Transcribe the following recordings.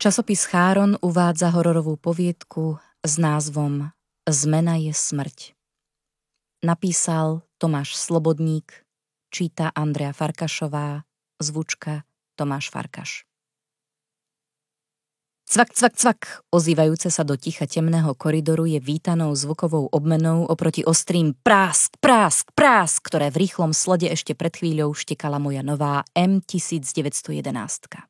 Časopis Cháron uvádza hororovú poviedku s názvom Zmena je smrť. Napísal Tomáš Slobodník, číta Andrea Farkašová, zvučka Tomáš Farkaš. Cvak, cvak, cvak, ozývajúce sa do ticha temného koridoru je vítanou zvukovou obmenou oproti ostrým prásk, prásk, prásk, ktoré v rýchlom slede ešte pred chvíľou štekala moja nová M1911.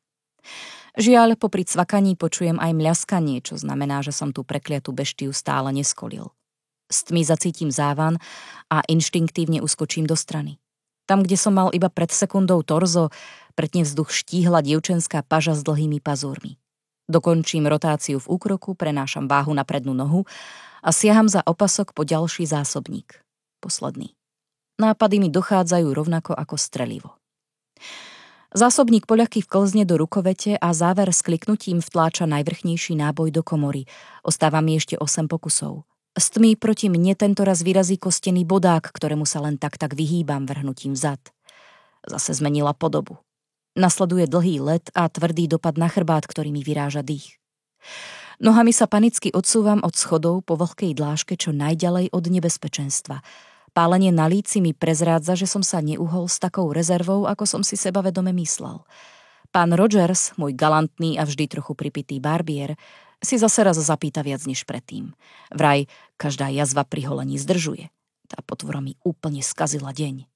Žiaľ, popri cvakaní počujem aj mľaskanie, čo znamená, že som tú prekliatú beštiu stále neskolil. S tmy zacítim závan a inštinktívne uskočím do strany. Tam, kde som mal iba pred sekundou torzo, pretne vzduch štíhla dievčenská paža s dlhými pazúrmi. Dokončím rotáciu v úkroku, prenášam váhu na prednú nohu a siaham za opasok po ďalší zásobník. Posledný. Nápady mi dochádzajú rovnako ako strelivo. Zásobník poľaky vklzne do rukovete a záver s kliknutím vtláča najvrchnejší náboj do komory. Ostáva mi ešte 8 pokusov. Z tmy proti mne tentoraz vyrazí kostený bodák, ktorému sa len tak vyhýbam vrhnutím vzad. Zase zmenila podobu. Nasleduje dlhý let a tvrdý dopad na chrbát, ktorý mi vyráža dých. Nohami sa panicky odsúvam od schodov po vlhkej dláške čo najďalej od nebezpečenstva. Pálenie na líci mi prezrádza, že som sa neuhol s takou rezervou, ako som si sebavedome myslel. Pán Rogers, môj galantný a vždy trochu pripitý barbier, si zase raz zapýta viac než predtým. Vraj, každá jazva pri holení zdržuje. Tá potvora mi úplne skazila deň.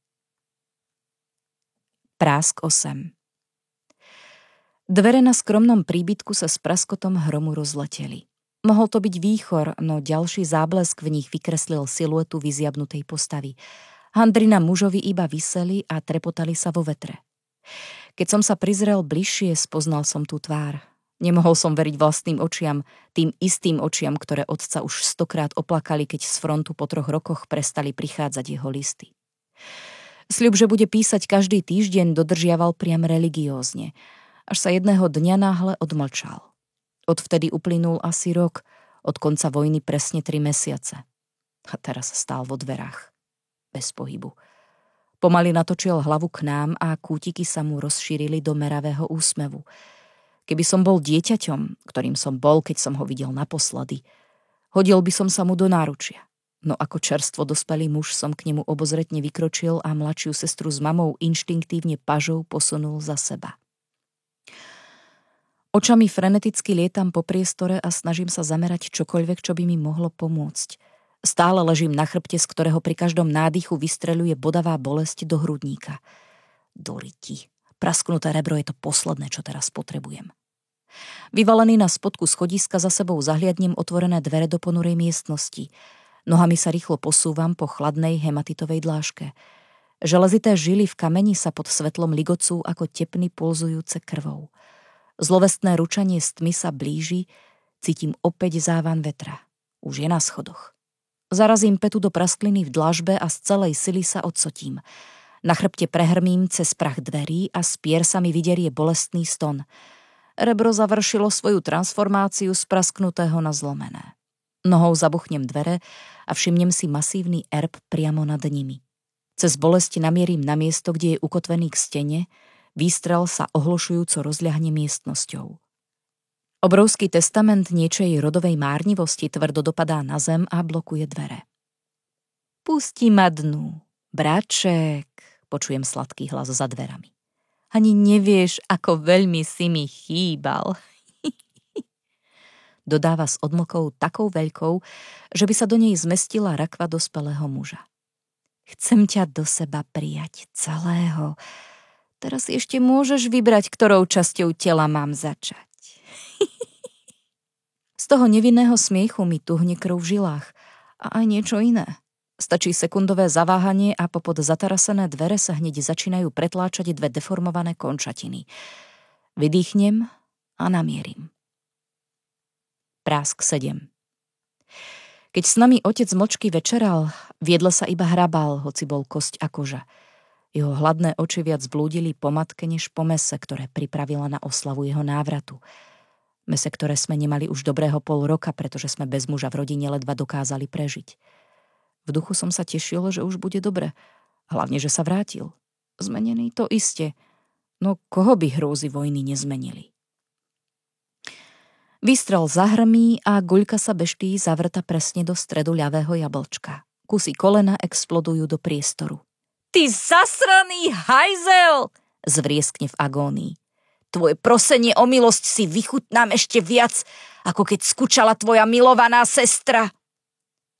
Prásk 8. Dvere na skromnom príbytku sa s praskotom hromu rozleteli. Mohol to byť výchor, no ďalší záblesk v nich vykreslil siluetu vyziabnutej postavy. Handry na mužovi iba viseli a trepotali sa vo vetre. Keď som sa prizrel bližšie, spoznal som tú tvár. Nemohol som veriť vlastným očiam, tým istým očiam, ktoré otca už 100-krát oplakali, keď z frontu po 3 rokoch prestali prichádzať jeho listy. Sľub, že bude písať každý týždeň, dodržiaval priam religiózne, až sa jedného dňa náhle odmlčal. Odvtedy uplynul asi rok, od konca vojny presne 3 mesiace. A teraz stál vo dverách. Bez pohybu. Pomaly natočil hlavu k nám a kútiky sa mu rozšírili do meravého úsmevu. Keby som bol dieťaťom, ktorým som bol, keď som ho videl naposledy, hodil by som sa mu do náručia. No ako čerstvo dospelý muž som k nemu obozretne vykročil a mladšiu sestru s mamou inštinktívne pažou posunul za seba. Očami freneticky lietam po priestore a snažím sa zamerať čokoľvek, čo by mi mohlo pomôcť. Stále ležím na chrbte, z ktorého pri každom nádychu vystreľuje bodavá bolesť do hrudníka. Do ryti. Prasknuté rebro je to posledné, čo teraz potrebujem. Vyvalený na spodku schodiska za sebou zahliadnem otvorené dvere do ponurej miestnosti. Nohami sa rýchlo posúvam po chladnej hematitovej dláške. Železité žily v kameni sa pod svetlom ligocú ako tepny pulzujúce krvou. Zlovestné ručanie z tmy sa blíži, cítim opäť závan vetra. Už je na schodoch. Zarazím petu do praskliny v dlažbe a z celej sily sa odsotím. Na chrbte prehrmím cez prach dverí a z pier sa mi vyderie bolestný ston. Rebro završilo svoju transformáciu z prasknutého na zlomené. Nohou zabuchnem dvere a všimnem si masívny erb priamo nad nimi. Cez bolesti namierim na miesto, kde je ukotvený k stene. Výstrel sa ohlušujúco rozľahne miestnosťou. Obrovský testament niečej rodovej márnivosti tvrdo dopadá na zem a blokuje dvere. Pusti ma dnu, braček, počujem sladký hlas za dverami. Ani nevieš, ako veľmi si mi chýbal. Dodáva s odmlkou takou veľkou, že by sa do nej zmestila rakva dospelého muža. Chcem ťa do seba prijať celého. Teraz si ešte môžeš vybrať, ktorou časťou tela mám začať. Z toho nevinného smiechu mi tuhne krv v žilách a aj niečo iné. Stačí sekundové zaváhanie a popod zatarasené dvere sa hneď začínajú pretláčať 2 deformované končatiny. Vydýchnem a namierim. Prásk 7. Keď s nami otec mlčky večeral, v jedle sa iba hrabal, hoci bol kosť a koža. Jeho hladné oči viac blúdili po matke než po mese, ktoré pripravila na oslavu jeho návratu. Mese, ktoré sme nemali už dobrého pol roka, pretože sme bez muža v rodine ledva dokázali prežiť. V duchu som sa tešil, že už bude dobre. Hlavne, že sa vrátil. Zmenený to iste. No koho by hrôzy vojny nezmenili? Výstrel zahrmí a guľka sa beští zavrta presne do stredu ľavého jablčka. Kusy kolena explodujú do priestoru. Ty zasraný hajzel! Zvrieskne v agónii. Tvoje prosenie o milosť si vychutnám ešte viac, ako keď skúčala tvoja milovaná sestra.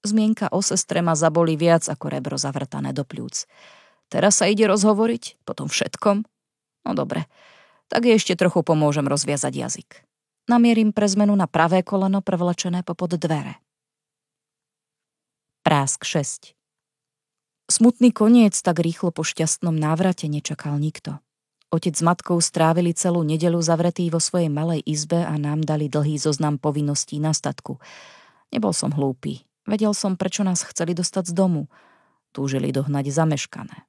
Zmienka o sestre ma zaboli viac ako rebro zavrtané do pľúc. Teraz sa ide rozhovoriť? Po tom všetkom? No dobre, tak jej ešte trochu pomôžem rozviazať jazyk. Namierim pre zmenu na pravé koleno prevlečené popod dvere. Prásk 6. Smutný koniec tak rýchlo po šťastnom návrate nečakal nikto. Otec s matkou strávili celú nedeľu zavretí vo svojej malej izbe a nám dali dlhý zoznam povinností na statku. Nebol som hlúpy. Vedel som, prečo nás chceli dostať z domu. Túžili dohnať zameškané.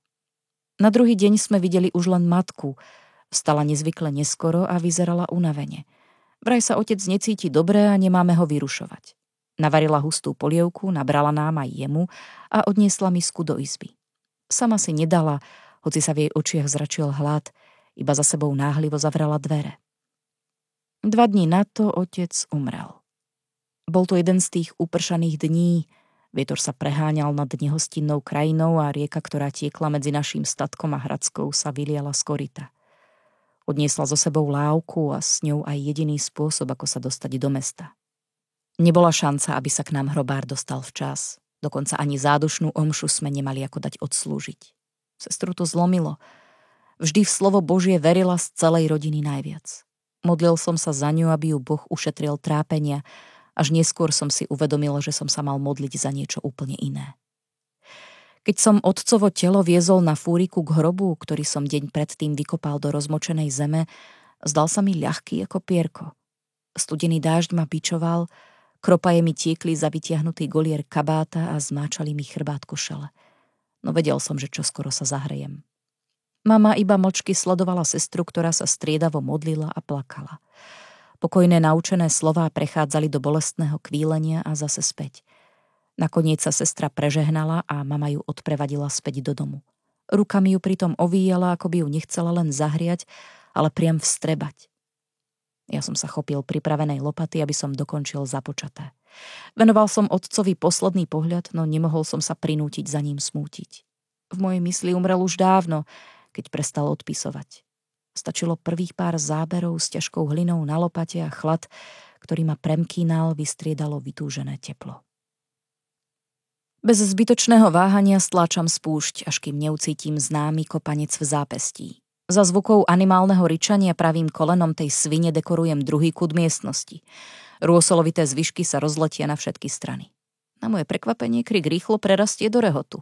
Na druhý deň sme videli už len matku. Vstala nezvykle neskoro a vyzerala unavene. Vraj sa otec necíti dobre a nemáme ho vyrušovať. Navarila hustú polievku, nabrala nám aj jemu a odniesla misku do izby. Sama si nedala, hoci sa v jej očiach zračil hlad, iba za sebou náhlivo zavrela dvere. 2 dní na to otec umrel. Bol to jeden z tých upršaných dní, vietor sa preháňal nad nehostinnou krajinou a rieka, ktorá tiekla medzi naším statkom a Hradskou, sa vyliala z koryta. Odniesla so sebou lávku a s ňou aj jediný spôsob, ako sa dostať do mesta. Nebola šanca, aby sa k nám hrobár dostal včas. Dokonca ani zádušnú omšu sme nemali ako dať odslúžiť. Sestru to zlomilo. Vždy v slovo Božie verila z celej rodiny najviac. Modlil som sa za ňu, aby ju Boh ušetril trápenia, až neskôr som si uvedomil, že som sa mal modliť za niečo úplne iné. Keď som otcovo telo viezol na fúriku k hrobu, ktorý som deň predtým vykopal do rozmočenej zeme, zdal sa mi ľahký ako pierko. Studený dážď ma bičoval, kropaje mi tiekli za vytiahnutý golier kabáta a zmáčali mi chrbát košele. No vedel som, že čoskoro sa zahrejem. Mama iba mlčky sledovala sestru, ktorá sa striedavo modlila a plakala. Pokojné naučené slová prechádzali do bolestného kvílenia a zase späť. Nakoniec sa sestra prežehnala a mama ju odprevadila späť do domu. Rukami ju pritom ovíjala, ako by ju nechcela len zahriať, ale priam vstrebať. Ja som sa chopil pripravenej lopaty, aby som dokončil započaté. Venoval som otcovi posledný pohľad, no nemohol som sa prinútiť za ním smútiť. V mojej mysli umrel už dávno, keď prestal odpisovať. Stačilo prvých pár záberov s ťažkou hlinou na lopate a chlad, ktorý ma premkínal, vystriedalo vytúžené teplo. Bez zbytočného váhania stláčam spúšť, až kým neucítim známy kopanec v zápestí. Za zvukov animálneho ryčania pravým kolenom tej svine dekorujem druhý kút miestnosti. Rôsolovité zvyšky sa rozletia na všetky strany. Na moje prekvapenie krik rýchlo prerastie do rehotu.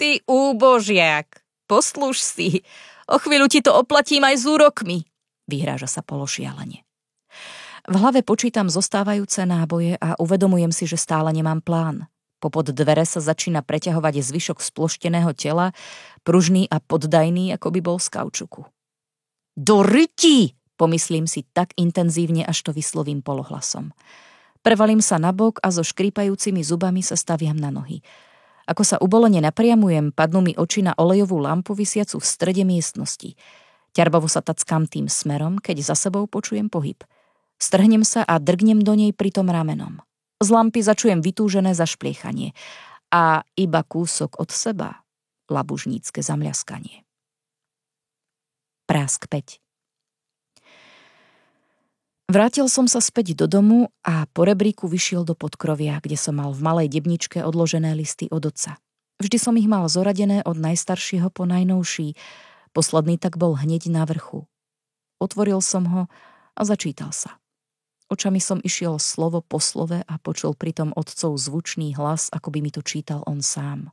Ty úbožiak, poslúž si, o chvíľu ti to oplatím aj s úrokmi, vyhráža sa pološialene. V hlave počítam zostávajúce náboje a uvedomujem si, že stále nemám plán. Popod dvere sa začína preťahovať zvyšok splošteného tela, pružný a poddajný, ako by bol z kaučuku. Do ryti! Pomyslím si tak intenzívne, až to vyslovím polohlasom. Prevalím sa nabok a so škrípajúcimi zubami sa staviam na nohy. Ako sa ubolene napriamujem, padnú mi oči na olejovú lampu visiacu v strede miestnosti. Ťarbovo sa tackám tým smerom, keď za sebou počujem pohyb. Strhnem sa a drgnem do nej pritom ramenom. Z lampy začujem vytúžené zašpliechanie a iba kúsok od seba labužnícke zamľaskanie. Prásk 5. Vrátil som sa späť do domu a po rebríku vyšiel do podkrovia, kde som mal v malej debničke odložené listy od otca. Vždy som ich mal zoradené od najstaršieho po najnovší, posledný tak bol hneď na vrchu. Otvoril som ho a začítal sa. Očami som išiel slovo po slove a počul pritom otcov zvučný hlas, ako by mi to čítal on sám.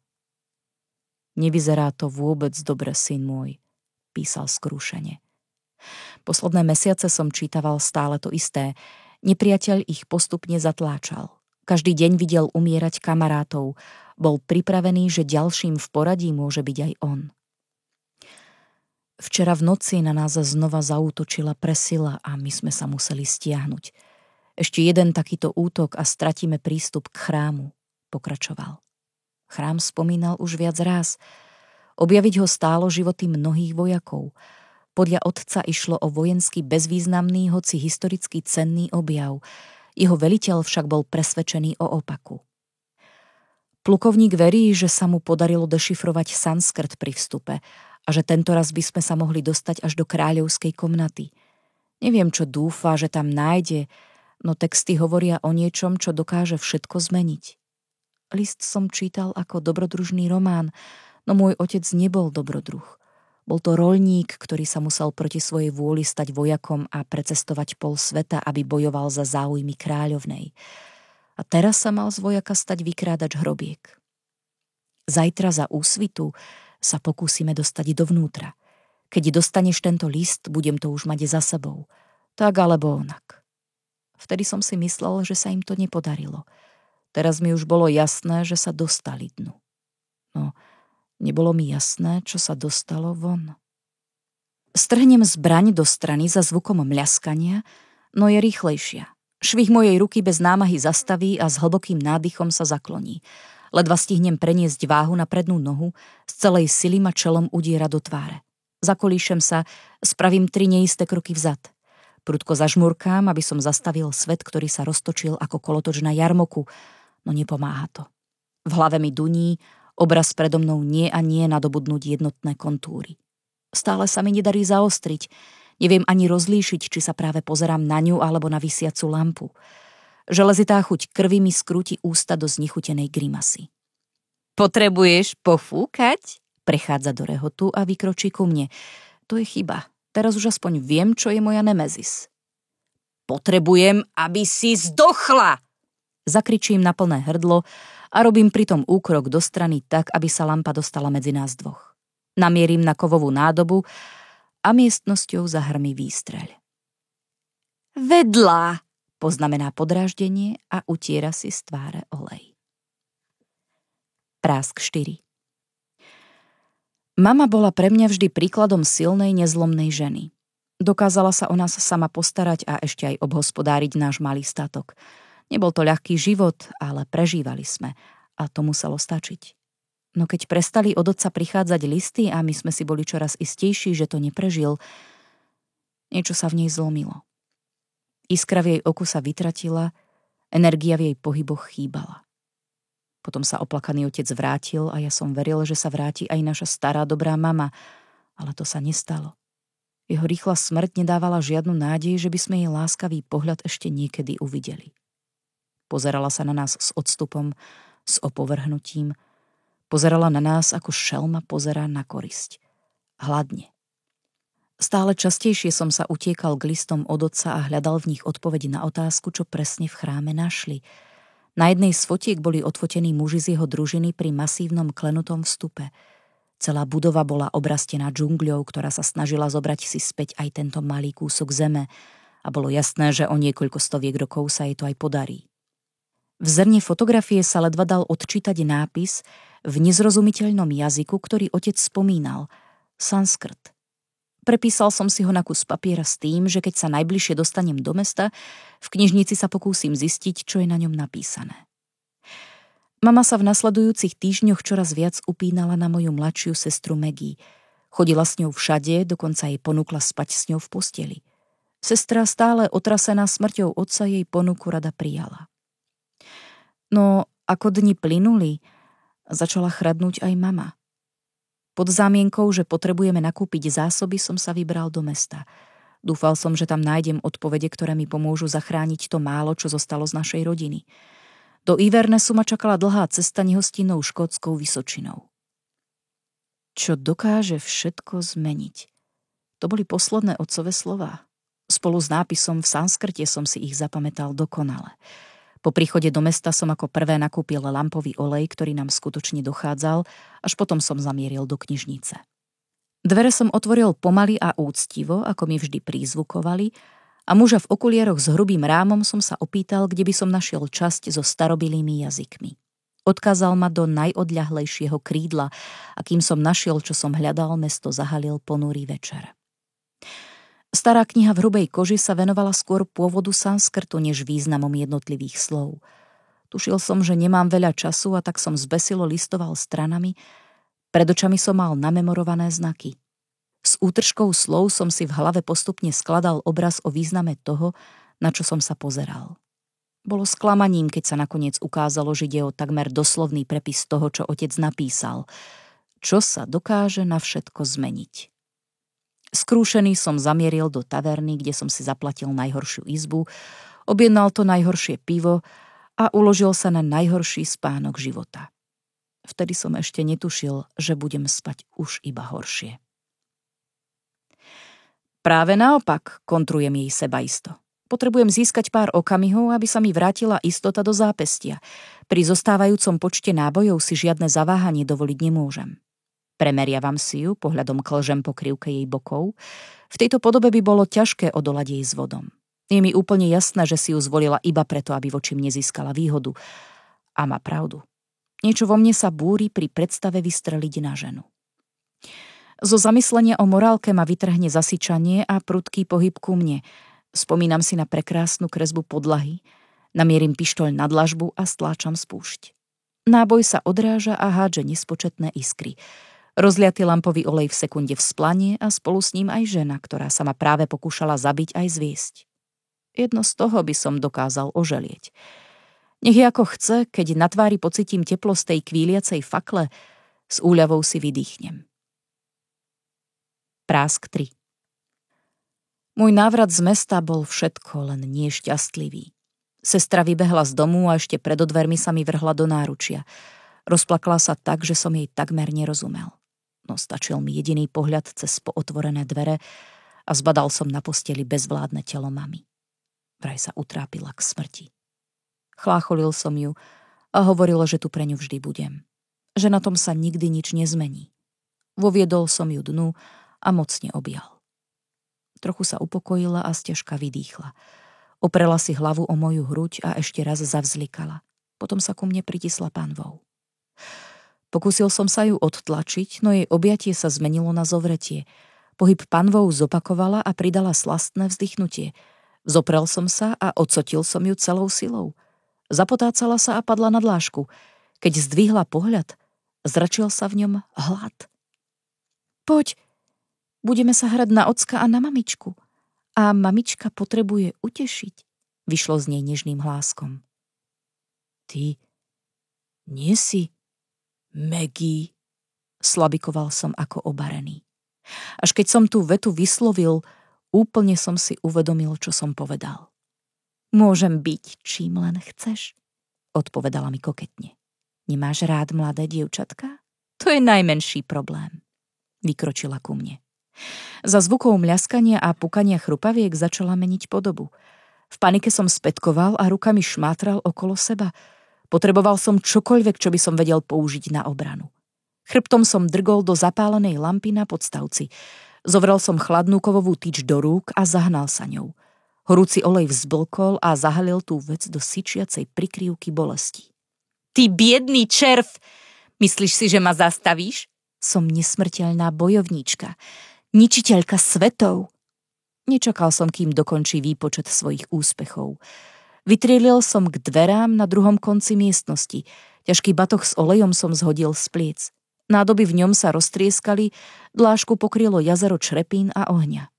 Nevyzerá to vôbec dobre, syn môj, písal skrúšene. Posledné mesiace som čítaval stále to isté. Nepriateľ ich postupne zatláčal. Každý deň videl umierať kamarátov. Bol pripravený, že ďalším v poradí môže byť aj on. Včera v noci na nás znova zaútočila presila a my sme sa museli stiahnuť. Ešte jeden takýto útok a stratíme prístup k chrámu, pokračoval. Chrám spomínal už viac ráz. Objaviť ho stálo životy mnohých vojakov. Podľa otca išlo o vojensky bezvýznamný, hoci historicky cenný objav. Jeho veliteľ však bol presvedčený o opaku. Plukovník verí, že sa mu podarilo dešifrovať sanskrt pri vstupe a že tentoraz by sme sa mohli dostať až do kráľovskej komnaty. Neviem, čo dúfa, že tam nájde, no texty hovoria o niečom, čo dokáže všetko zmeniť. List som čítal ako dobrodružný román, no môj otec nebol dobrodruh. Bol to roľník, ktorý sa musel proti svojej vôli stať vojakom a precestovať pol sveta, aby bojoval za záujmy kráľovnej. A teraz sa mal z vojaka stať vykrádač hrobiek. Zajtra za úsvitu sa pokúsime dostať dovnútra. Keď dostaneš tento list, budem to už mať za sebou. Tak alebo onak. Vtedy som si myslel, že sa im to nepodarilo. Teraz mi už bolo jasné, že sa dostali dnu. No, nebolo mi jasné, čo sa dostalo von. Strhnem zbraň do strany za zvukom mľaskania, no je rýchlejšia. Švih mojej ruky bez námahy zastaví a s hlbokým nádychom sa zakloní. Ledva stihnem preniesť váhu na prednú nohu, z celej sily ma čelom udiera do tváre. Zakolíšem sa, spravím 3 neisté kroky vzad. Prudko zažmurkám, aby som zastavil svet, ktorý sa roztočil ako kolotoč na jarmoku, no nepomáha to. V hlave mi duní, obraz predo mnou nie a nie nadobudnúť jednotné kontúry. Stále sa mi nedarí zaostriť, neviem ani rozlíšiť, či sa práve pozerám na ňu alebo na visiacu lampu. Železitá chuť krvi mi skrúti ústa do znechutenej grimasy. Potrebuješ pofúkať? Prechádza do rehotu a vykročí ku mne. To je chyba. Teraz už aspoň viem, čo je moja nemezis. Potrebujem, aby si zdochla! Zakričím na plné hrdlo a robím pritom úkrok do strany tak, aby sa lampa dostala medzi nás dvoch. Namierim na kovovú nádobu a miestnosťou zahrmí výstreľ. Vedľa, poznamená podráždenie a utiera si z tváre olej. Prásk 4. Mama bola pre mňa vždy príkladom silnej, nezlomnej ženy. Dokázala sa o nás sama postarať a ešte aj obhospodáriť náš malý statok. Nebol to ľahký život, ale prežívali sme a to muselo stačiť. No keď prestali od otca prichádzať listy a my sme si boli čoraz istejší, že to neprežil, niečo sa v nej zlomilo. Iskra v jej oku sa vytratila, energia v jej pohyboch chýbala. Potom sa oplakaný otec vrátil a ja som veril, že sa vráti aj naša stará dobrá mama, ale to sa nestalo. Jeho rýchla smrť nedávala žiadnu nádej, že by sme jej láskavý pohľad ešte niekedy uvideli. Pozerala sa na nás s odstupom, s opovrhnutím, pozerala na nás, ako šelma pozerá na korisť. Hladne. Stále častejšie som sa utiekal k listom od otca a hľadal v nich odpovedi na otázku, čo presne v chráme našli. Na jednej z fotiek boli odfotení muži z jeho družiny pri masívnom klenutom vstupe. Celá budova bola obrastená džungľou, ktorá sa snažila zobrať si späť aj tento malý kúsok zeme a bolo jasné, že o niekoľko stoviek rokov sa jej to aj podarí. V zrne fotografie sa ledva dal odčítať nápis v nezrozumiteľnom jazyku, ktorý otec spomínal. Sanskrt. Prepísal som si ho na kus papiera s tým, že keď sa najbližšie dostanem do mesta, v knižnici sa pokúsim zistiť, čo je na ňom napísané. Mama sa v nasledujúcich týždňoch čoraz viac upínala na moju mladšiu sestru Maggie. Chodila s ňou všade, dokonca jej ponúkla spať s ňou v posteli. Sestra, stále otrasená smrťou otca, jej ponuku rada prijala. No, ako dni plynuli, začala chradnúť aj mama. Pod zámienkou, že potrebujeme nakúpiť zásoby, som sa vybral do mesta. Dúfal som, že tam nájdem odpovede, ktoré mi pomôžu zachrániť to málo, čo zostalo z našej rodiny. Do Ivernesu ma čakala dlhá cesta nehostinnou škótskou vysočinou. Čo dokáže všetko zmeniť? To boli posledné otcové slová. Spolu s nápisom v sanskrte som si ich zapamätal dokonale. Po príchode do mesta som ako prvé nakúpil lampový olej, ktorý nám skutočne dochádzal, až potom som zamieril do knižnice. Dvere som otvoril pomaly a úctivo, ako mi vždy prízvukovali, a muža v okulieroch s hrubým rámom som sa opýtal, kde by som našiel časť so starobilými jazykmi. Odkázal ma do najodľahlejšieho krídla, a kým som našiel, čo som hľadal, mesto zahalil ponurý večer. Stará kniha v hrubej koži sa venovala skôr pôvodu sanskrtu, než významom jednotlivých slov. Tušil som, že nemám veľa času a tak som zbesilo listoval stranami. Pred očami som mal namemorované znaky. S útržkou slov som si v hlave postupne skladal obraz o význame toho, na čo som sa pozeral. Bolo sklamaním, keď sa nakoniec ukázalo, že ide o takmer doslovný prepis toho, čo otec napísal. Čo sa dokáže na všetko zmeniť. Skrúšený som zamieril do taverny, kde som si zaplatil najhoršiu izbu, objednal to najhoršie pivo a uložil sa na najhorší spánok života. Vtedy som ešte netušil, že budem spať už iba horšie. Práve naopak, kontrujem jej sebaisto. Potrebujem získať pár okamihov, aby sa mi vrátila istota do zápestia. Pri zostávajúcom počte nábojov si žiadne zaváhanie dovoliť nemôžem. Premeriavam si ju, pohľadom klžem po krivke jej bokov. V tejto podobe by bolo ťažké odolať jej s vodom. Je mi úplne jasné, že si ju zvolila iba preto, aby voči mne získala výhodu. A má pravdu. Niečo vo mne sa búri pri predstave vystreliť na ženu. Zo zamyslenia o morálke ma vytrhne zasyčanie a prudký pohyb ku mne. Spomínam si na prekrásnu kresbu podlahy, namierim pištoľ na dlažbu a stláčam spúšť. Náboj sa odráža a hádže nespočetné iskry. Rozliaty lampový olej v sekunde vzplanie a spolu s ním aj žena, ktorá sa ma práve pokúšala zabiť aj zviesť. Jedno z toho by som dokázal oželieť. Nech je ako chce, keď na tvári pocitím teplo z tej kvíliacej fakle, s úľavou si vydýchnem. Prásk 3. Môj návrat z mesta bol všetko, len nie šťastlivý. Sestra vybehla z domu a ešte pred dvermi sa mi vrhla do náručia. Rozplakala sa tak, že som jej takmer nerozumel. No stačil mi jediný pohľad cez pootvorené dvere a zbadal som na posteli bezvládne telo mamy. Vraj sa utrápila k smrti. Chlácholil som ju a hovoril, že tu pre ňu vždy budem. Že na tom sa nikdy nič nezmení. Voviedol som ju dnu a mocne objal. Trochu sa upokojila a sťažka vydýchla. Oprela si hlavu o moju hruď a ešte raz zavzlikala. Potom sa ku mne pritisla panvou. Pokúsil som sa ju odtlačiť, no jej objatie sa zmenilo na zovretie. Pohyb panvou zopakovala a pridala slastné vzdychnutie. Zoprel som sa a odsotil som ju celou silou. Zapotácala sa a padla na dlášku. Keď zdvihla pohľad, zračil sa v ňom hlad. Poď, budeme sa hrať na ocka a na mamičku. A mamička potrebuje utešiť, vyšlo z nej nežným hláskom. Ty nie si Maggie, slabikoval som ako obarený. Až keď som tú vetu vyslovil, úplne som si uvedomil, čo som povedal. Môžem byť, čím len chceš, odpovedala mi koketne. Nemáš rád mladé dievčatka? To je najmenší problém, vykročila ku mne. Za zvukov mľaskania a pukania chrupaviek začala meniť podobu. V panike som spätkoval a rukami šmátral okolo seba. Potreboval som čokoľvek, čo by som vedel použiť na obranu. Chrbtom som drgol do zapálenej lampy na podstavci. Zovrel som chladnú kovovú tyč do rúk a zahnal sa ňou. Horúci olej vzblkol a zahalil tú vec do syčiacej prikryvky bolesti. Ty biedný červ! Myslíš si, že ma zastavíš? Som nesmrteľná bojovníčka. Ničiteľka svetov. Nečakal som, kým dokončí výpočet svojich úspechov. Vytrielil som k dverám na druhom konci miestnosti. Ťažký batoh s olejom som zhodil z pliec. Nádoby v ňom sa roztrieskali, dlášku pokrylo jazero črepín a ohňa.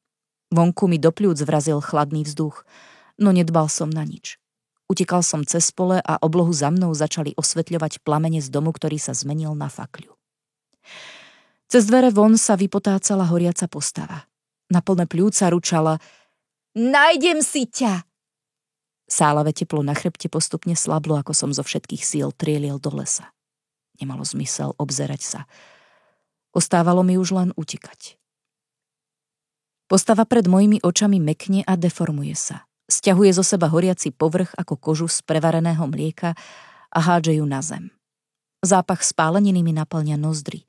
Vonku mi do pľúc vrazil chladný vzduch, no nedbal som na nič. Utekal som cez pole a oblohu za mnou začali osvetľovať plamene z domu, ktorý sa zmenil na fakľu. Cez dvere von sa vypotácala horiaca postava. Na plné pľúca ručala: Nájdem si ťa! Sálavé teplo na chrbte postupne slablo, ako som zo všetkých síl trielil do lesa. Nemalo zmysel obzerať sa. Ostávalo mi už len utekať. Postava pred mojimi očami mekne a deformuje sa. Sťahuje zo seba horiaci povrch ako kožu z prevareného mlieka a hádže ju na zem. Zápach spáleniny mi naplňa nozdry.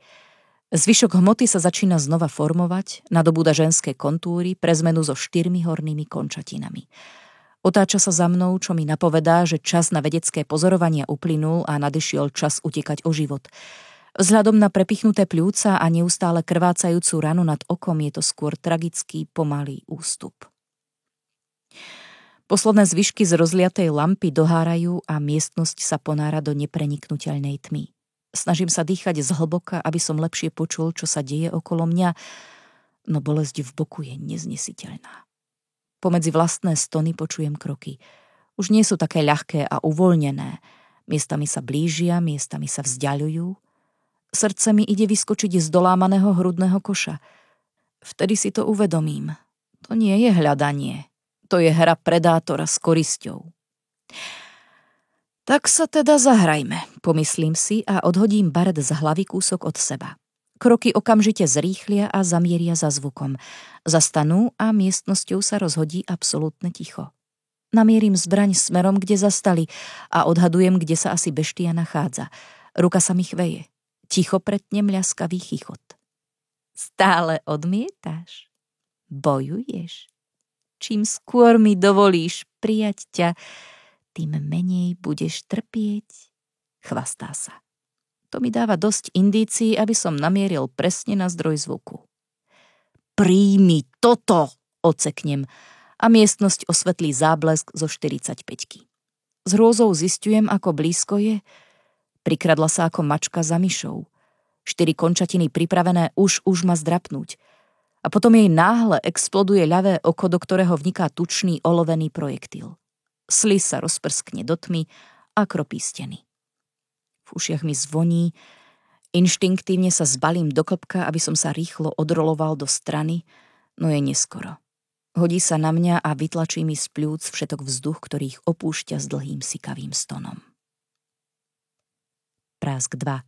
Zvyšok hmoty sa začína znova formovať, nadobúda ženské kontúry pre zmenu so 4 hornými končatinami. Otáča sa za mnou, čo mi napovedá, že čas na vedecké pozorovania uplynul a nadišiel čas utekať o život. Vzhľadom na prepichnuté pľúca a neustále krvácajúcu ranu nad okom je to skôr tragický, pomalý ústup. Posledné zvyšky z rozliatej lampy dohárajú a miestnosť sa ponára do nepreniknuteľnej tmy. Snažím sa dýchať zhlboka, aby som lepšie počul, čo sa deje okolo mňa, no bolesť v boku je neznesiteľná. Pomedzi vlastné stony počujem kroky. Už nie sú také ľahké a uvoľnené. Miestami sa blížia, miestami sa vzdiaľujú. Srdce mi ide vyskočiť z dolámaného hrudného koša. Vtedy si to uvedomím. To nie je hľadanie. To je hra predátora s korisťou. Tak sa teda zahrajme, pomyslím si a odhodím baret z hlavy kúsok od seba. Kroky okamžite zrýchlia a zamieria za zvukom. Zastanú a miestnosťou sa rozhodí absolútne ticho. Namierim zbraň smerom, kde zastali a odhadujem, kde sa asi beštia nachádza. Ruka sa mi chveje. Ticho pretne mľaskavý chichot. Stále odmietáš? Bojuješ? Čím skôr mi dovolíš prijať ťa, tým menej budeš trpieť. Chvastá sa. To mi dáva dosť indícií, aby som namieril presne na zdroj zvuku. Príjmi toto, oceknem a miestnosť osvetlí záblesk zo 45-ky. S hrôzou zisťujem, ako blízko je. Prikradla sa ako mačka za myšou. 4 končatiny pripravené už ma zdrapnúť. A potom jej náhle exploduje ľavé oko, do ktorého vniká tučný olovený projektil. Slis sa rozprskne do tmy a kropí steny. V ušiach mi zvoní, inštinktívne sa zbalím do klbka, aby som sa rýchlo odroloval do strany, no je neskoro. Hodí sa na mňa a vytlačí mi z pľúc všetok vzduch, ktorý ich opúšťa s dlhým sikavým stonom. Prásk 2.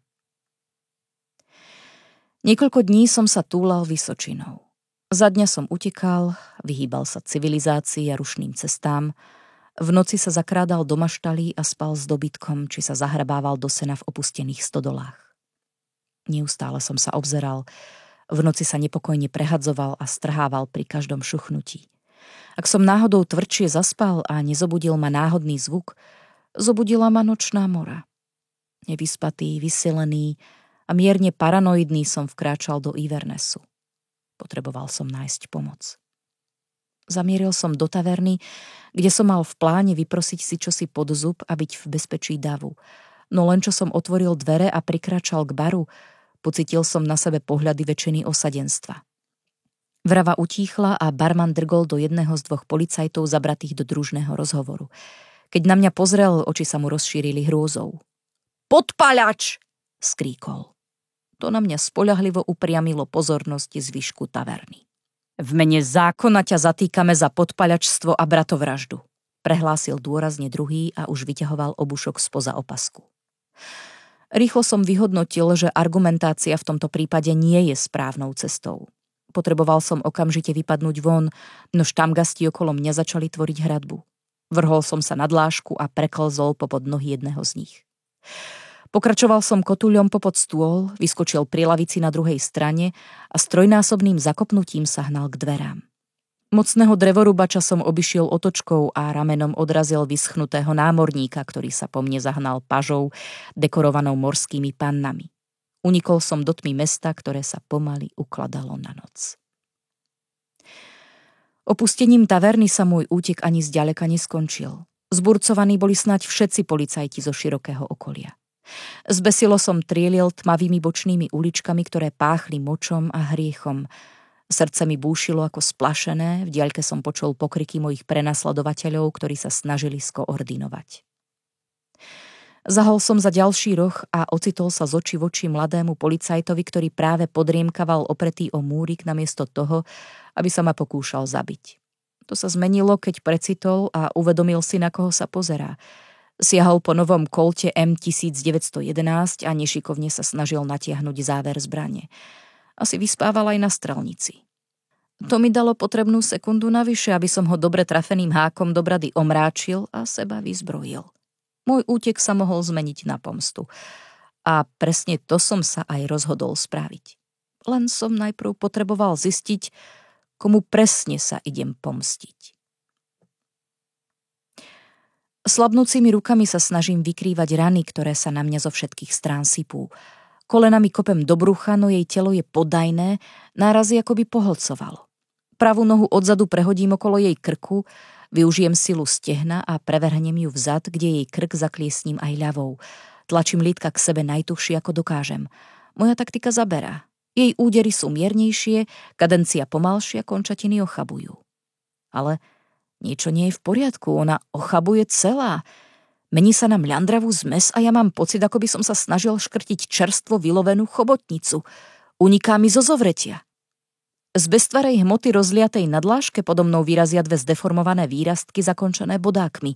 Niekoľko dní som sa túlal Vysočinou. Za dňa som utekal, vyhýbal sa civilizácii a rušným cestám, v noci sa zakrádal do maštalí a spal s dobytkom, či sa zahrabával do sena v opustených stodolách. Neustále som sa obzeral, v noci sa nepokojne prehadzoval a strhával pri každom šuchnutí. Ak som náhodou tvrdšie zaspal a nezobudil ma náhodný zvuk, zobudila ma nočná mora. Nevyspatý, vyselený a mierne paranoidný som vkráčal do Ivernesu. Potreboval som nájsť pomoc. Zamieril som do taverny, kde som mal v pláne vyprosiť si čosi pod zub a byť v bezpečí davu. No len čo som otvoril dvere a prikračal k baru, pocitil som na sebe pohľady väčšiny osadenstva. Vrava utíchla a barman drgol do jedného z 2 policajtov zabratých do družného rozhovoru. Keď na mňa pozrel, oči sa mu rozšírili hrôzou. Podpaľač! Skríkol. To na mňa spoľahlivo upriamilo pozornosť zvyšku taverny. V mene zákona ťa zatýkame za podpaľačstvo a bratovraždu, prehlásil dôrazne druhý a už vyťahoval obušok spoza opasku. Rýchlo som vyhodnotil, že argumentácia v tomto prípade nie je správnou cestou. Potreboval som okamžite vypadnúť von, no štamgasti okolo mňa začali tvoriť hradbu. Vrhol som sa na dlášku a preklzol popod nohy jedného z nich. Pokračoval som kotúľom popod stôl, vyskočil pri lavici na druhej strane a s trojnásobným zakopnutím sa hnal k dverám. Mocného drevorúbača som obišiel otočkou a ramenom odrazil vyschnutého námorníka, ktorý sa po mne zahnal pažou, dekorovanou morskými pannami. Unikol som do tmy mesta, ktoré sa pomaly ukladalo na noc. Opustením taverny sa môj útek ani zďaleka neskončil. Zburcovaní boli snáď všetci policajti zo širokého okolia. Zbesilo som trielil tmavými bočnými uličkami, ktoré páchli močom a hriechom. Srdce mi búšilo ako splašené, v diaľke som počul pokriky mojich prenasledovateľov, ktorí sa snažili skoordinovať. Zahol som za ďalší roh a ocitol sa z očí v oči mladému policajtovi, ktorý práve podriemkaval opretý o múrik namiesto toho, aby sa ma pokúšal zabiť. To sa zmenilo, keď precitol a uvedomil si, na koho sa pozerá. Siahol po novom kolte M1911 a nešikovne sa snažil natiahnuť záver zbrane. Asi vyspával aj na strelnici. To mi dalo potrebnú sekundu navyše, aby som ho dobre trafeným hákom do brady omráčil a seba vyzbrojil. Môj útek sa mohol zmeniť na pomstu. A presne to som sa aj rozhodol spraviť. Len som najprv potreboval zistiť, komu presne sa idem pomstiť. Slabnúcimi rukami sa snažím vykrývať rany, ktoré sa na mňa zo všetkých strán sypú. Kolenami kopem do brucha, no jej telo je podajné, nárazy akoby pohlcovalo. Pravú nohu odzadu prehodím okolo jej krku, využijem silu stehna a prevrhnem ju vzad, kde jej krk zakliesním aj ľavou. Tlačím lítka k sebe najtuchšie, ako dokážem. Moja taktika zaberá. Jej údery sú miernejšie, kadencia pomalšia, končatiny ochabujú. Ale Niečo nie je v poriadku, ona ochabuje celá. Mení sa na mľandravú zmes a ja mám pocit, ako by som sa snažil škrtiť čerstvo vylovenú chobotnicu. Uniká mi zo zovretia. Z beztvarej hmoty rozliatej na dláške podo mnou vyrazia dve zdeformované výrastky zakončené bodákmi.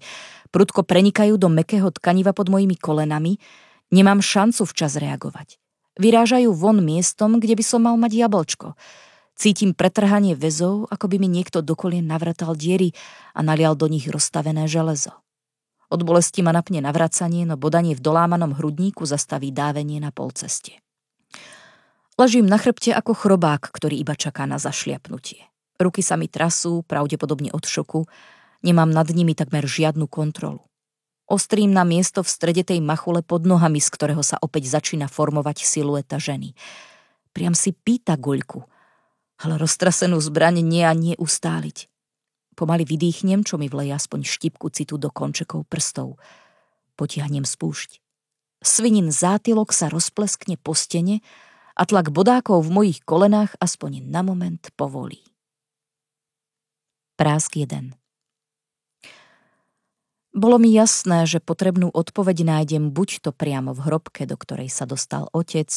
Prudko prenikajú do mäkkého tkaniva pod mojimi kolenami. Nemám šancu včas reagovať. Vyrážajú von miestom, kde by som mal mať jablčko. Cítim pretrhanie väzov, ako by mi niekto do kolien navratal diery a nalial do nich rozstavené železo. Od bolesti ma napne navracanie, no bodanie v dolámanom hrudníku zastaví dávenie na polceste. Ležím na chrbte ako chrobák, ktorý iba čaká na zašliapnutie. Ruky sa mi trasú, pravdepodobne od šoku. Nemám nad nimi takmer žiadnu kontrolu. Ostrím na miesto v strede tej machule pod nohami, z ktorého sa opäť začína formovať silueta ženy. Priam si pýta guľku, ale roztrasenú zbraň nie a nie ustáliť. Pomaly vydýchnem, čo mi vleje aspoň štipku citu do končekov prstov. Potiahnem spúšť. Svinin zátylok sa rozpleskne po stene a tlak bodákov v mojich kolenách aspoň na moment povolí. Prásk 1. Bolo mi jasné, že potrebnú odpoveď nájdem buď to priamo v hrobke, do ktorej sa dostal otec,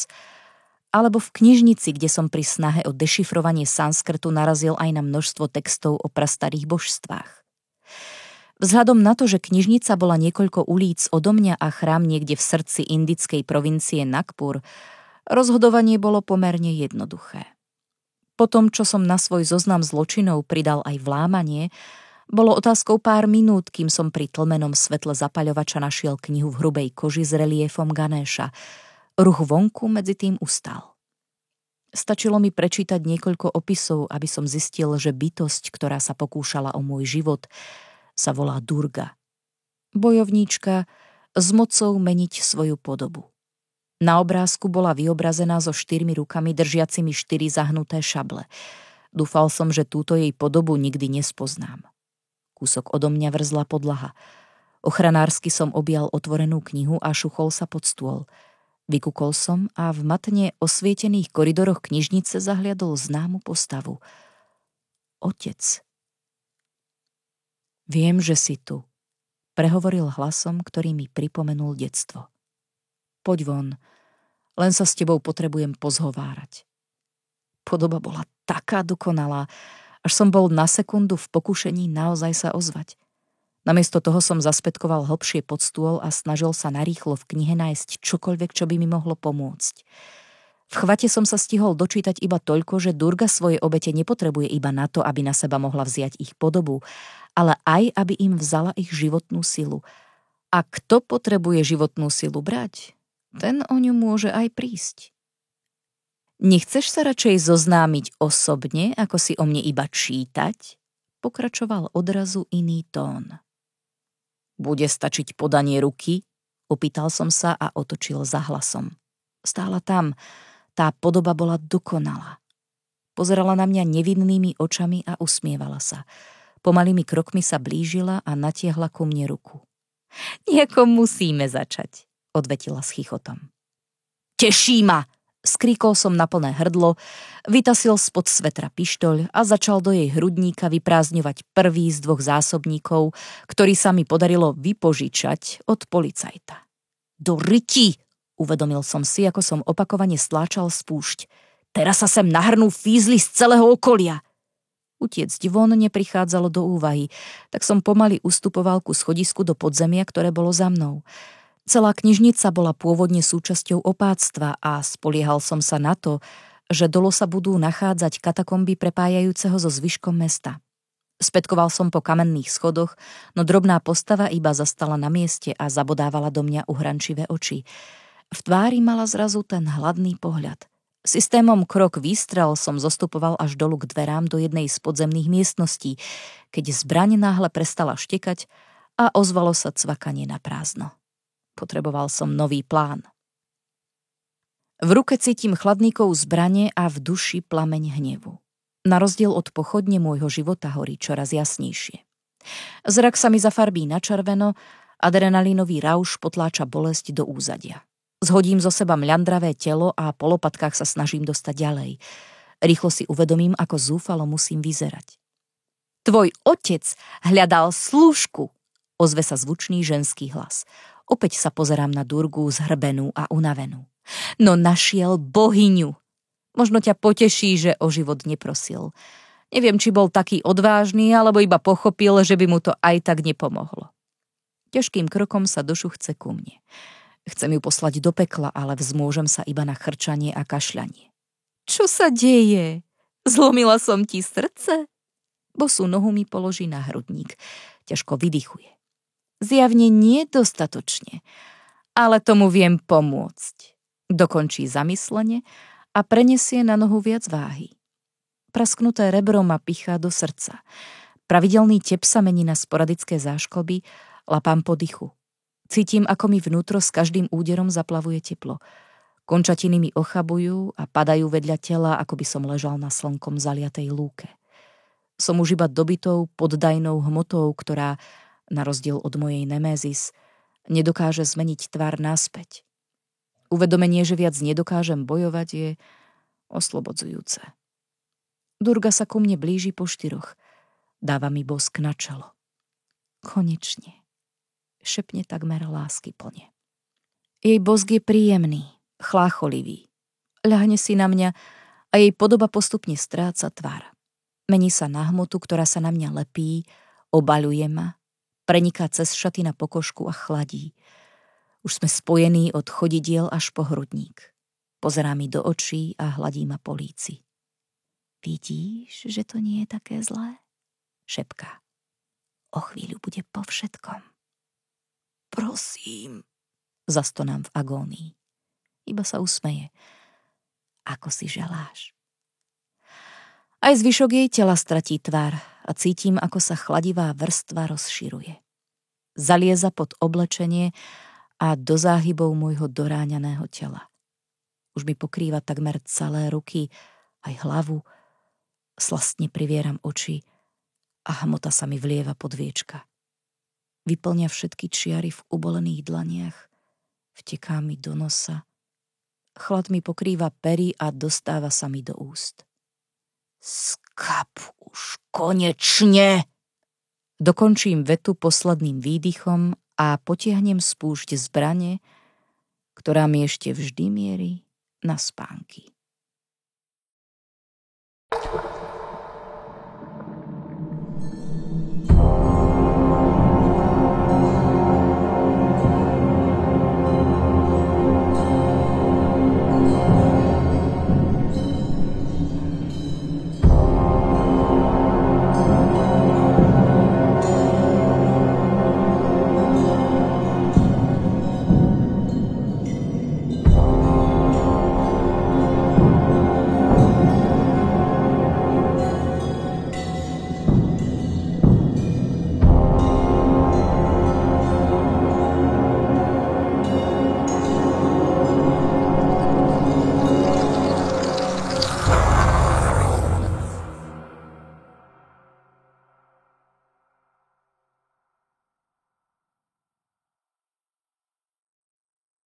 alebo v knižnici, kde som pri snahe o dešifrovanie sanskrtu narazil aj na množstvo textov o prastarých božstvách. Vzhľadom na to, že knižnica bola niekoľko ulíc odo mňa a chrám niekde v srdci indickej provincie Nagpur, rozhodovanie bolo pomerne jednoduché. Po tom, čo som na svoj zoznam zločinov pridal aj vlámanie, bolo otázkou pár minút, kým som pri tlmenom svetle zapaľovača našiel knihu v hrubej koži s reliéfom Ganéša. Ruch vonku medzi tým ustal. Stačilo mi prečítať niekoľko opisov, aby som zistil, že bytosť, ktorá sa pokúšala o môj život, sa volá Durga. Bojovníčka s mocou meniť svoju podobu. Na obrázku bola vyobrazená so 4 rukami držiacimi 4 zahnuté šable. Dúfal som, že túto jej podobu nikdy nespoznám. Kúsok odo mňa vrzla podlaha. Ochranársky som objal otvorenú knihu a šuchol sa pod stôl. Vykúkol som a v matne osvietených koridoroch knižnice zahliadol známu postavu. Otec. Viem, že si tu, prehovoril hlasom, ktorý mi pripomenul detstvo. Poď von, len sa s tebou potrebujem pozhovárať. Podoba bola taká dokonalá, až som bol na sekundu v pokušení naozaj sa ozvať. Namiesto toho som zaspätkoval hlbšie pod stôl a snažil sa narýchlo v knihe nájsť čokoľvek, čo by mi mohlo pomôcť. V chvate som sa stihol dočítať iba toľko, že Durga svoje obete nepotrebuje iba na to, aby na seba mohla vziať ich podobu, ale aj, aby im vzala ich životnú silu. A kto potrebuje životnú silu brať? Ten o ňu môže aj prísť. Nechceš sa radšej zoznámiť osobne, ako si o mne iba čítať? Pokračoval odrazu iný tón. Bude stačiť podanie ruky? Opýtal som sa a otočil za hlasom. Stála tam, tá podoba bola dokonalá. Pozerala na mňa nevinnými očami a usmievala sa. Pomalými krokmi sa blížila a natiahla ku mne ruku. Nejako musíme začať, odvetila s chichotom. Teší ma! Skríkol som na plné hrdlo, vytasil spod svetra pištoľ a začal do jej hrudníka vyprázdňovať prvý z 2 zásobníkov, ktorý sa mi podarilo vypožičať od policajta. Do ryti! Uvedomil som si, ako som opakovane stláčal spúšť. Teraz sa sem nahrnú fízly z celého okolia. Utiecť von neprichádzalo do úvahy, tak som pomaly ustupoval ku schodisku do podzemia, ktoré bolo za mnou. Celá knižnica bola pôvodne súčasťou opáctva a spoliehal som sa na to, že dolo sa budú nachádzať katakomby prepájajúceho so zvyškom mesta. Spätkoval som po kamenných schodoch, no drobná postava iba zastala na mieste a zabodávala do mňa uhrančivé oči. V tvári mala zrazu ten hladný pohľad. Systémom krok výstrel som zostupoval až dolu k dverám do jednej z podzemných miestností, keď zbraň náhle prestala štekať a ozvalo sa cvakanie na prázdno. Potreboval som nový plán. V ruke cítim chladníkov zbrane a v duši plameň hnevu. Na rozdiel od pochodne môjho života horí čoraz jasnejšie. Zrak sa mi zafarbí na červeno, adrenalínový rauš potláča bolesť do úzadia. Zhodím zo seba mľandravé telo a po lopatkách sa snažím dostať ďalej. Rýchlo si uvedomím, ako zúfalo musím vyzerať. Tvoj otec hľadal slúžku, ozve sa zvučný ženský hlas. Opäť sa pozerám na Durgu zhrbenú a unavenú. No našiel bohyňu. Možno ťa poteší, že o život neprosil. Neviem, či bol taký odvážny, alebo iba pochopil, že by mu to aj tak nepomohlo. Ťažkým krokom sa došuchce ku mne. Chcem ju poslať do pekla, ale vzmôžem sa iba na chrčanie a kašľanie. Čo sa deje? Zlomila som ti srdce? Bosú nohu mi položí na hrudník. Ťažko vydychuje. Zjavne nie dostatočne, ale tomu viem pomôcť. Dokončí zamyslenie a prenesie na nohu viac váhy. Prasknuté rebro ma pichá do srdca. Pravidelný tep sa mení na sporadické zášklby, lapám po dychu. Cítim, ako mi vnútro s každým úderom zaplavuje teplo. Končatiny mi ochabujú a padajú vedľa tela, ako by som ležal na slnkom zaliatej lúke. Som už iba dobytou, poddajnou hmotou, ktorá, na rozdiel od mojej nemézis, nedokáže zmeniť tvár naspäť. Uvedomenie, že viac nedokážem bojovať, je oslobodzujúce. Durga sa ku mne blíži po štyroch. Dáva mi bosk na čelo. Konečne. Šepne takmer lásky plne. Jej bosk je príjemný, chlácholivý. Ľahne si na mňa a jej podoba postupne stráca tvár. Mení sa na hmotu, ktorá sa na mňa lepí, obaľuje ma, preniká cez šaty na pokožku a chladí. Už sme spojení od chodidiel až po hrudník. Pozerá mi do očí a hladí ma po líci. Vidíš, že to nie je také zlé? Šepká. O chvíľu bude po všetkom. Prosím, zastonám v agónii. Iba sa usmeje. Ako si želáš. Aj zvyšok jej tela stratí tvár a cítim, ako sa chladivá vrstva rozširuje. Zalieza pod oblečenie a do záhybov môjho doráňaného tela. Už mi pokrýva takmer celé ruky, aj hlavu. Slastne privieram oči a hmota sa mi vlieva pod viečka. Vyplňa všetky čiary v ubolených dlaniach, vteká mi do nosa. Chlad mi pokrýva pery a dostáva sa mi do úst. Skap už konečne! Dokončím vetu posledným výdychom a potiahnem spúšť zbrane, ktorá mi ešte vždy mierí na spánky.